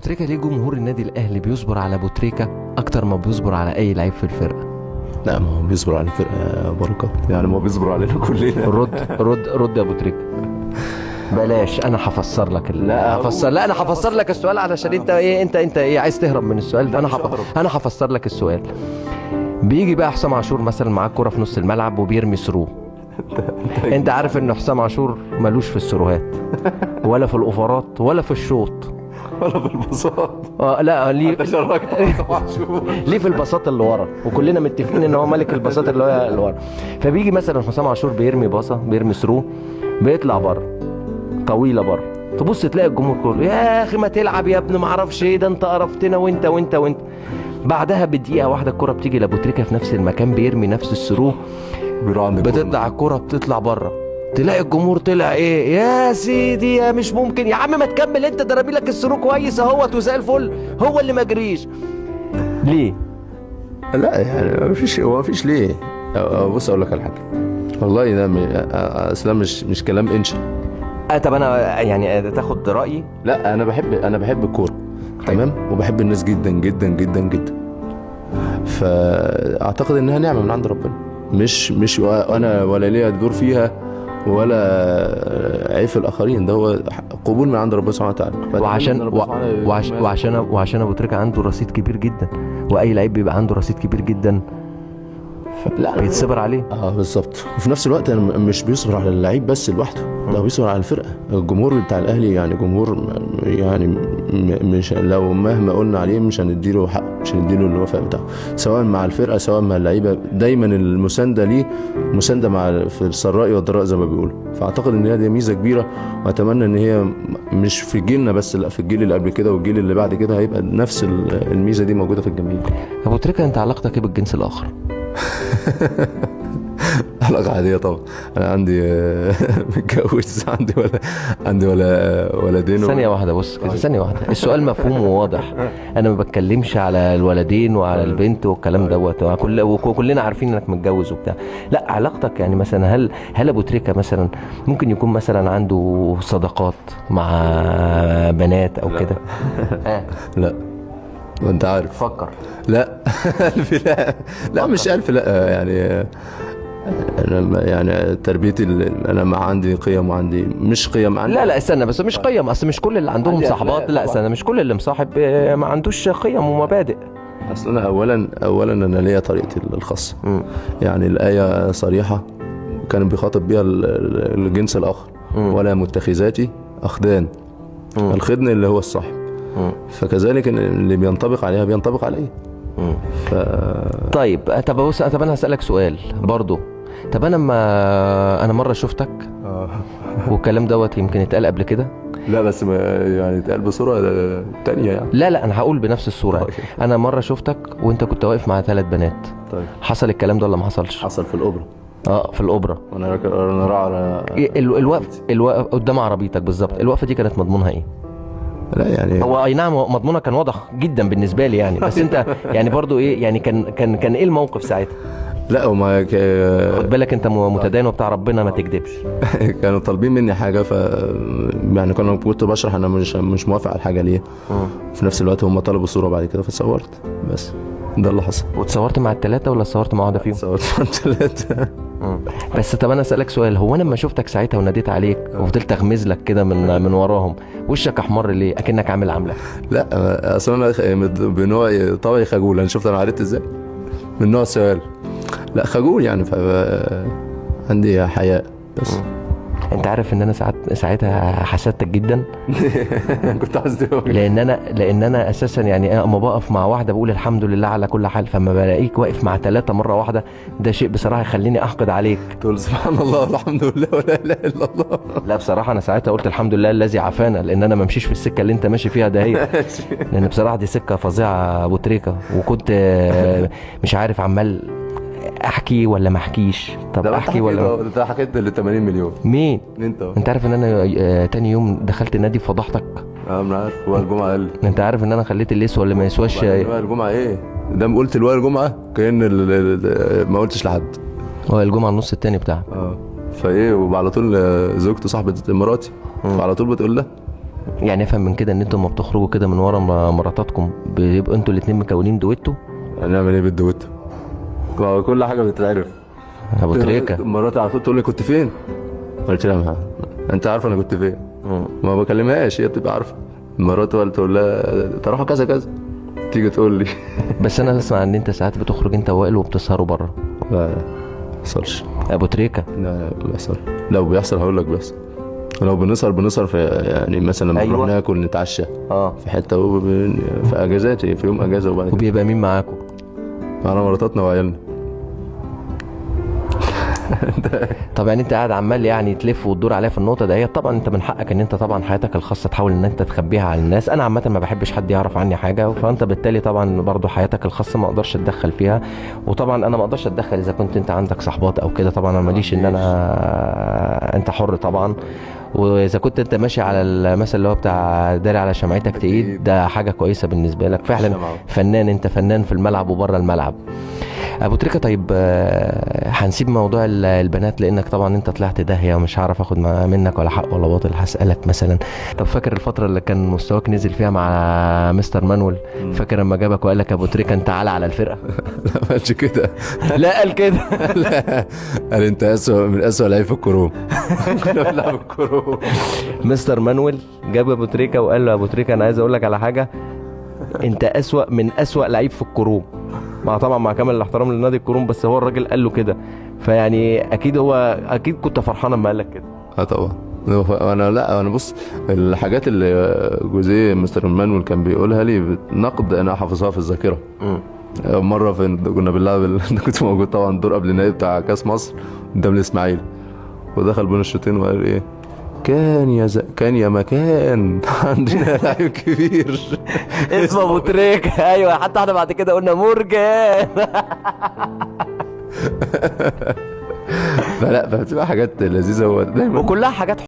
تريكة ليه جمهور النادي الاهلي بيصبر على ابو تريكة اكتر ما بيصبر على اي لعيب في الفرقه؟ لا، ما هو بيصبر على الفرقه يا بركات، يعني ما هو بيصبر علينا كلنا. رد يا ابو تريكة. بلاش، انا هفسر لك انا هفسر لك السؤال علشان انت ايه عايز تهرب من السؤال، فانا انا هفسر لك السؤال. بيجي بقى حسام عاشور مثلا معاه الكرة في نص الملعب وبيرمي ثرو. انت عارف ان حسام عاشور ملوش في الثروهات ولا في الاوفرات ولا في الشوط ولا بالبساط. لا ليه ليه في البساط اللي ورا، وكلنا متفقين ان هو ملك البساط اللي ورا. فبيجي مثلا حسام عاشور بيرمي باصه، بيرمي ثرو، بيطلع بره طويله بره، تبص تلاقي الجمهور كله يا اخي ما تلعب يا ابني، ما اعرفش ايه ده، انت قرفتنا وانت. بعدها بدقيقه واحده الكره بتيجي لابو تريكة في نفس المكان، بيرمي نفس الثرو، بتطلع الكره بتطلع بره، تلاقي الجمهور طلع ايه يا سيدي، يا مش ممكن يا عم ما تكمل انت، ده رامي لك الثرو كويس اهوت وزي الفل، هو اللي ما جريش ليه؟ لا يعني ما فيش ليه. بص اقول لك على حاجه، والله ده اصلا مش كلام انشا. طب انا يعني تاخد رايي. لا، انا بحب الكوره تمام، وبحب الناس جدا جدا جدا جدا، فاعتقد انها نعمه من عند ربنا، مش انا ولا ليا دور فيها ولا عيب في الاخرين، ده هو قبول من عند ربنا سبحانه وتعالى. وعشان ابو تريكة عنده رصيد كبير جدا، واي لعيب بيبقى عنده رصيد كبير جدا لا بيتصبر عليه. بالظبط. وفي نفس الوقت انا مش بيصبر على اللعيب بس لوحده، ده بيصبر على الفرقه. الجمهور بتاع الاهلي يعني جمهور يعني مش لو مهما قلنا عليه مش هنديله حق، مش هنديله الوفاء بتاعه، سواء مع الفرقه سواء مع اللعيبه. دايما المسانده ليه مسانده مع في السراء والضراء زي ما بيقولوا. فاعتقد ان هي دي ميزه كبيره، واتمنى ان هي مش في جيلنا بس، لا في الجيل اللي قبل كده والجيل اللي بعد كده هيبقى نفس الميزه دي موجوده في الجميع. ابو تريكة انت علاقتك ايه بالجنس الاخر؟ علاقة عادية طبعا. أنا عندي متجوز، عندي ولدين. ثانية واحدة بص كده، ثانية واحدة، السؤال مفهوم وواضح. أنا ما بتكلمش على الولدين وعلى البنت والكلام دوت، وكلنا عارفين إنك متجوز وبتاع. لا، علاقتك يعني مثلا هل أبو تريكة مثلا ممكن يكون مثلا عنده صداقات مع بنات أو كده؟ لا، وأنت عارف. فكر. لا ألف لا، لا مش ألف لا، يعني انا يعني تربيتي انا ما عندي قيم وعندي مش قيم عندي. لا استنى بس، مش قيم، اصل مش كل اللي عندهم صحبات. لا استنى، مش كل اللي مصاحب ما عندوش قيم ومبادئ. اصل انا اولا انا ليا طريقتي الخاصه. يعني الايه صريحه كان بيخاطب بيها الجنس الاخر، ولا متخذاتي اخدان. الخدن اللي هو الصاحب، فكذلك اللي بينطبق عليها بينطبق عليه. طيب بص، طب انا هسألك سؤال برضو. طب انا مره شفتك والكلام دوت يمكن اتقال قبل كده. لا بس يعني اتقال بصوره تانية يعني. لا انا هقول بنفس الصوره. انا مره شفتك وانت كنت واقف مع 3 بنات. طيب حصل الكلام ده ولا ما حصلش؟ حصل في الاوبرا. في الاوبرا، وانا راعي الوقف قدام عربيتك بالظبط. الوقفه دي كانت مضمونها ايه؟ لا يعني هو اي نعم مضمونها كان واضح جدا بالنسبه لي يعني، بس انت يعني برضو ايه يعني، كان ايه الموقف ساعتها؟ لا وما خد بالك انت متدين وبتاع ربنا، ما تكذبش. كانوا طالبين مني حاجه، يعني كنت بشرح انا مش موافق على الحاجه ليه. في نفس الوقت هم طلبوا صوره بعد كده فصورت، بس ده اللي حصل. وتصورت مع ال3 ولا صورت مع واحده فيهم؟ صورت مع ال3. بس طب انا اسالك سؤال، هو انا لما شفتك ساعتها وناديت عليك وفضلت اغمز لك كده من وراهم، وشك احمر ليه؟ اكنك عامل عمله. لا اصلا انا بنوع طبعي خجول. انا شفت انا عرفت ازاي من نوع السؤال. لا خجول يعني، عندي حياء بس. انت عارف ان انا ساعتها حسدتك جدا. كنت عايز تقول لان انا اساسا يعني اما بقف مع واحده بقول الحمد لله على كل حال، فما بلاقيك واقف مع 3 مره واحده، ده شيء بصراحه يخليني احقد عليك. تقول سبحان الله والحمد لله ولا اله الا الله. لا بصراحه انا ساعتها قلت الحمد لله الذي عافانا، لان انا ما امشيش في السكه اللي انت ماشي فيها ده هي. لان بصراحه دي سكه فظيعه ابو تريكة، وكنت مش عارف عمال احكي ولا ما احكيش. طب احكي ولا انت حكيت ل 80 مليون. مين انت عارف ان انا تاني يوم دخلت النادي فضحتك. انا عارف. هو الجمعه قال انت عارف ان انا خليت اللي يسوى اللي ما يسواش. الجمعه ايه ده؟ قلت الوقت الجمعه كأن ما قلتش لحد. هو الجمعه النص التاني بتاعك. فايه، وعلى طول زوجته صاحبه مراتي، فعلى طول بتقول لها يعني افهم من كده ان انتوا لما بتخرجوا كده من ورا مراتاتكم بيبقوا انتوا الاتنين مكونين دويتو؟ هنعمل ايه بالدويتو؟ كل حاجه بتتعرف. ابو تريكه مراتي على طول تقول لي كنت فين؟ قلت لها ما انت عارفه انا كنت فين. ما بكلمهاش، هي بتبقى عارفه. مراتي ولا تقول لها تروحوا كذا كذا، تيجي تقول لي. بس انا بسمع ان انت ساعات بتخرج انت ووائل وبتسهروا بره. لا ما بيحصلش. ابو تريكه لا بيحصل، لو بيحصل هقول لك بيحصل. لو بنسهر في يعني مثلا لما أيوة. نروح ناكل نتعشى اه في حته في اجازاتي، في يوم اجازه وبعد كده وبيبقى مين معاكم؟ معانا مراتاتنا وعيالنا. طب يعني انت قاعد عمال يعني تلف وتدور عليها في النقطه دي، طبعا انت من حقك ان انت طبعا حياتك الخاصه تحاول ان انت تخبيها على الناس. انا عامه ما بحبش حد يعرف عني حاجه، فانت بالتالي طبعا برضو حياتك الخاصه ما اقدرش اتدخل فيها. وطبعا انا ما اقدرش اتدخل اذا كنت انت عندك صحبات او كده، طبعا انا ماليش ان انا، انت حر طبعا. واذا كنت انت ماشي على المثل اللي هو بتاع داري على شمعتك تقيد، ده حاجه كويسه بالنسبه لك فعلا. الشمعة. فنان، انت فنان في الملعب وبره الملعب. ابو تريكه طيب، هنسيب موضوع البنات لانك طبعا انت طلعت داهيه ومش هعرف اخد منك ولا حق ولا باطل. هسالك مثلا، طب فاكر الفتره اللي كان مستواك نزل فيها مع مستر مانويل؟ فاكر لما جابك وقال لك ابو تريكه انت عالي على الفرقه؟ لا ما قالش كده. لا قال كده. لا قال انت من اسوء لعيب في الكروم. كنا بنلعب الكروم. مستر مانويل جاب ابو تريكه وقال له ابو تريكه انا عايز اقول لك على حاجه، انت اسوأ من اسوأ لعيب في الكروم. طبعا مع كامل الاحترام لنادي الكروم، بس هو الراجل قال له كده. فيعني اكيد كنت فرحان لما قال لك كده. اه طبعا. انا بص، الحاجات اللي جوزيه مستر مانويل كان بيقولها لي نقد انا حافظها في الذاكره. مره كنا بنلعب كنت موجود طبعا الدور قبل النهائي بتاع كاس مصر قدام الاسماعيلي، ودخل بين الشوطين وقال ايه، كان يا مكان عندنا لعيب كبير اسمه ابو تريكه. ايوه، حتى احنا بعد كده قلنا مرجان. فلا، فبتبقى حاجات لذيذه هو دايما وكلها حاجات